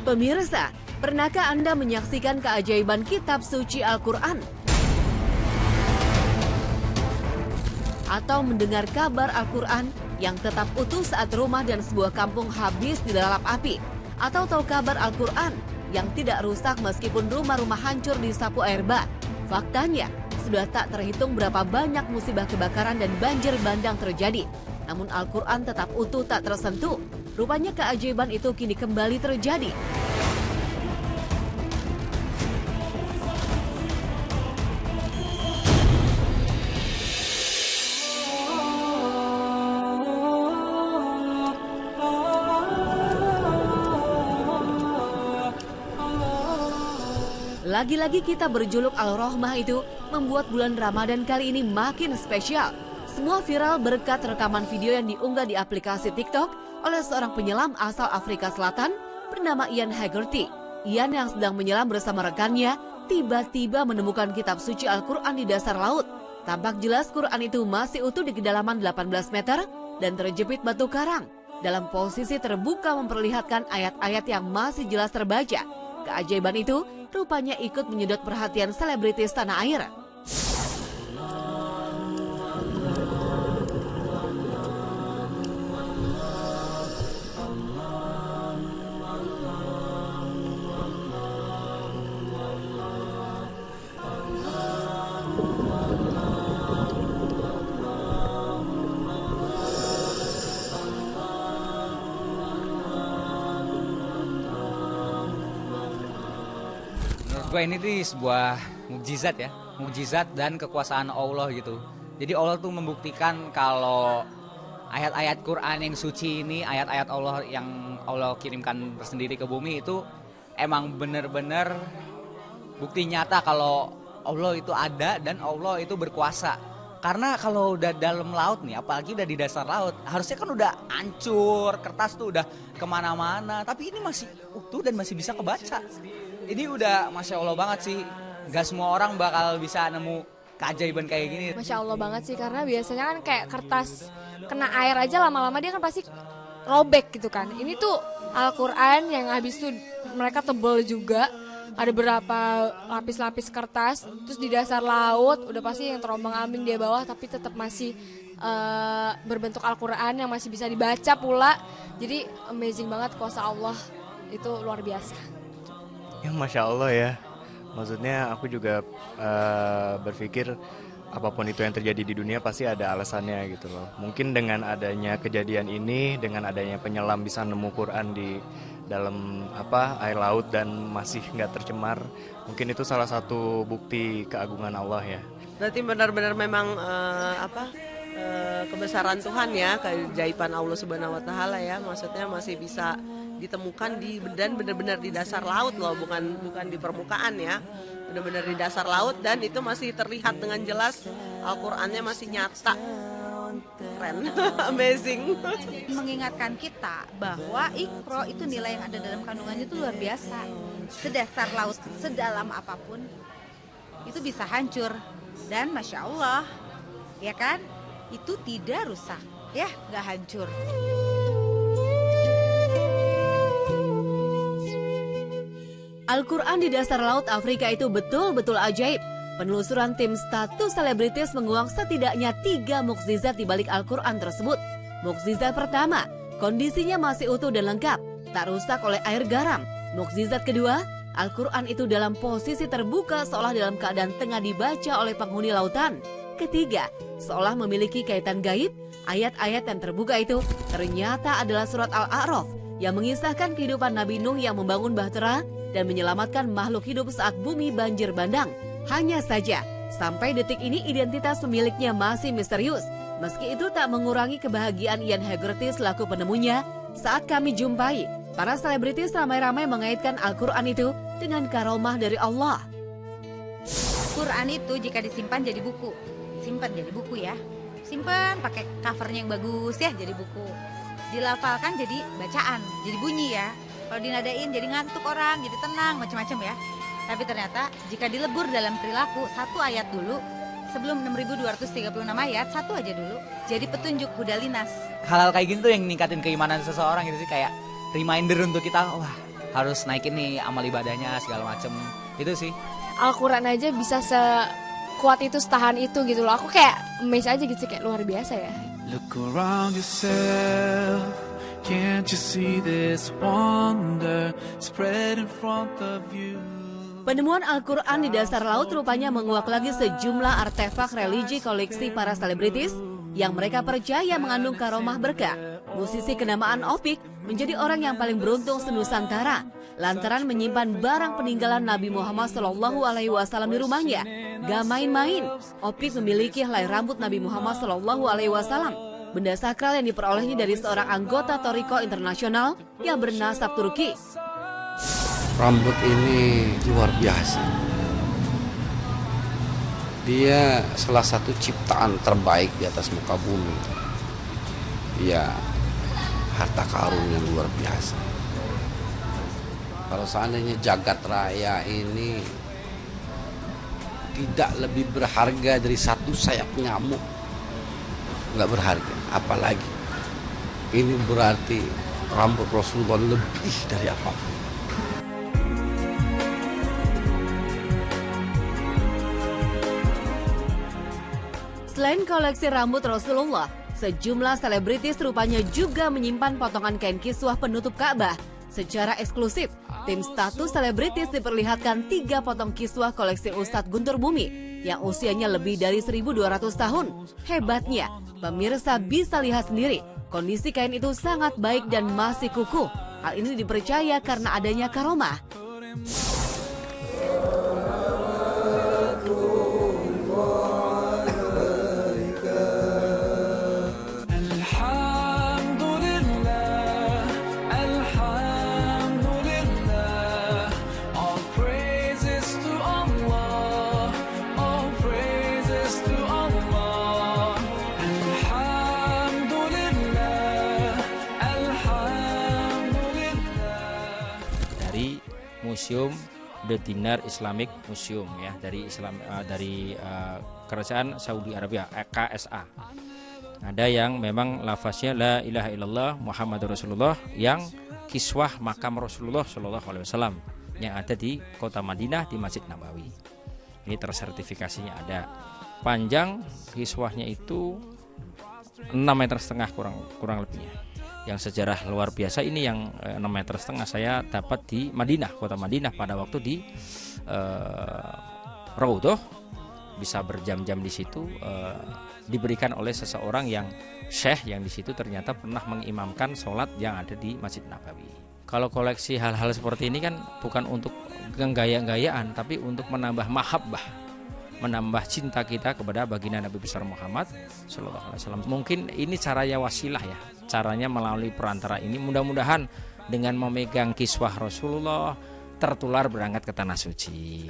Pemirsa, pernahkah Anda menyaksikan keajaiban kitab suci Al-Quran? Atau mendengar kabar Al-Quran yang tetap utuh saat rumah dan sebuah kampung habis dilalap api? Atau tahu kabar Al-Quran yang tidak rusak meskipun rumah-rumah hancur disapu air bah? Faktanya, sudah tak terhitung berapa banyak musibah kebakaran dan banjir bandang terjadi. Namun Al-Quran tetap utuh tak tersentuh. Rupanya keajaiban itu kini kembali terjadi. Lagi-lagi kita berjuluk Al-Rahmah itu membuat bulan Ramadan kali ini makin spesial. Semua viral berkat rekaman video yang diunggah di aplikasi TikTok oleh seorang penyelam asal Afrika Selatan bernama Ian Haggerty. Ian yang sedang menyelam bersama rekannya tiba-tiba menemukan kitab suci Al-Quran di dasar laut. Tampak jelas Quran itu masih utuh di kedalaman 18 meter dan terjepit batu karang. Dalam posisi terbuka memperlihatkan ayat-ayat yang masih jelas terbaca. Keajaiban itu rupanya ikut menyedot perhatian selebritis tanah air. Gue ini tuh sebuah mukjizat dan kekuasaan Allah gitu. Jadi Allah tuh membuktikan kalau ayat-ayat Quran yang suci ini, ayat-ayat Allah yang Allah kirimkan tersendiri ke bumi itu emang bener-bener bukti nyata kalau Allah itu ada dan Allah itu berkuasa. Karena kalau udah dalam laut nih, apalagi udah di dasar laut, harusnya kan udah hancur, kertas tuh udah kemana-mana. Tapi ini masih utuh dan masih bisa kebaca. Ini udah Masya Allah banget sih. Gak semua orang bakal bisa nemu keajaiban kayak gini. Masya Allah banget sih, karena biasanya kan kayak kertas kena air aja lama-lama dia kan pasti robek gitu kan. Ini tuh Al-Quran yang habis tuh mereka tebel juga. Ada berapa lapis-lapis kertas, terus di dasar laut udah pasti yang terombang-ambing di bawah, tapi tetap masih berbentuk Al-Quran yang masih bisa dibaca pula. Jadi amazing banget, kuasa Allah itu luar biasa. Ya Masya Allah ya, maksudnya aku juga berpikir apapun itu yang terjadi di dunia pasti ada alasannya gitu loh. Mungkin dengan adanya kejadian ini, dengan adanya penyelam bisa nemu Quran di dalam air laut dan masih nggak tercemar, mungkin itu salah satu bukti keagungan Allah ya. Berarti benar-benar memang kebesaran Tuhan ya, keajaiban Allah Subhanahu Wa Taala ya, maksudnya masih bisa ditemukan dan benar-benar di dasar laut loh, bukan di permukaan ya, benar-benar di dasar laut dan itu masih terlihat dengan jelas, Al-Qur'annya masih nyata. Keren, amazing. Mengingatkan kita bahwa Iqra itu nilai yang ada dalam kandungannya itu luar biasa. Sedasar laut, sedalam apapun itu bisa hancur dan Masya Allah, ya kan? Itu tidak rusak, ya, nggak hancur. Al-Quran di dasar laut Afrika itu betul-betul ajaib. Penelusuran tim status selebritis menguak setidaknya 3 mukjizat di balik Al-Quran tersebut. Mukjizat pertama, kondisinya masih utuh dan lengkap, tak rusak oleh air garam. Mukjizat kedua, Al-Quran itu dalam posisi terbuka seolah dalam keadaan tengah dibaca oleh penghuni lautan. Ketiga, seolah memiliki kaitan gaib, ayat-ayat yang terbuka itu ternyata adalah surat Al-A'raf yang mengisahkan kehidupan Nabi Nuh yang membangun bahtera dan menyelamatkan makhluk hidup saat bumi banjir bandang. Hanya saja, sampai detik ini identitas pemiliknya masih misterius. Meski itu tak mengurangi kebahagiaan Ian Haggerty selaku penemunya. Saat kami jumpai, para selebritis ramai-ramai mengaitkan Al-Quran itu dengan karomah dari Allah. Quran itu jika disimpan jadi buku, simpan jadi buku ya. Simpan pakai covernya yang bagus ya, jadi buku. Dilafalkan jadi bacaan, jadi bunyi ya. Kalau dinadain jadi ngantuk orang, jadi tenang, macam-macam ya. Tapi ternyata jika dilebur dalam perilaku, satu ayat dulu, sebelum 6.236 ayat, satu aja dulu, jadi petunjuk hudalinas. Hal-hal kayak gini tuh yang ningkatin keimanan seseorang gitu sih, kayak reminder untuk kita, wah harus naikin nih amal ibadahnya segala macem. Itu sih. Al-Quran aja bisa sekuat itu, setahan itu gitu loh. Aku kayak amazed aja gitu, kayak luar biasa ya. Look around yourself, can't you see this wonder spread in front of you? Penemuan Al-Quran di dasar laut rupanya menguak lagi sejumlah artefak religi koleksi para selebritis yang mereka percaya mengandung karomah berkah. Musisi kenamaan Opik menjadi orang yang paling beruntung senusantara lantaran menyimpan barang peninggalan Nabi Muhammad SAW di rumahnya. Gak main-main, Opik memiliki helai rambut Nabi Muhammad SAW, benda sakral yang diperolehnya dari seorang anggota Toriko Internasional yang bernasab Turki. Rambut ini luar biasa. Dia salah satu ciptaan terbaik di atas muka bumi. Ya, harta karun yang luar biasa. Kalau seandainya jagat raya ini tidak lebih berharga dari satu sayap nyamuk, nggak berharga. Apalagi ini berarti rambut Rasulullah lebih dari apapun. Selain koleksi rambut Rasulullah, sejumlah selebritis rupanya juga menyimpan potongan kain kiswah penutup Ka'bah. Secara eksklusif, tim status selebritis diperlihatkan 3 potong kiswah koleksi Ustadz Guntur Bumi yang usianya lebih dari 1.200 tahun. Hebatnya, pemirsa bisa lihat sendiri, kondisi kain itu sangat baik dan masih kukuh. Hal ini dipercaya karena adanya karomah. Museum The Dinar Islamic Museum ya, dari Kerajaan Saudi Arabia, KSA. Ada yang memang lafaznya la ilaha illallah Muhammadur Rasulullah, yang kiswah makam Rasulullah SAW yang ada di kota Madinah di Masjid Nabawi. Ini tersertifikasinya ada. Panjang kiswahnya itu 6,5 meter kurang lebihnya. Yang sejarah luar biasa ini yang 6,5 meter saya dapat di Madinah, kota Madinah pada waktu di Raudhah, bisa berjam-jam di situ, diberikan oleh seseorang yang syekh yang di situ ternyata pernah mengimamkan sholat yang ada di Masjid Nabawi. Kalau koleksi hal-hal seperti ini kan bukan untuk gaya-gayaan, tapi untuk menambah mahabbah, menambah cinta kita kepada baginda Nabi besar Muhammad SAW. Mungkin ini caranya wasilah ya, caranya melalui perantara ini. Mudah-mudahan dengan memegang kiswah Rasulullah tertular berangkat ke tanah suci.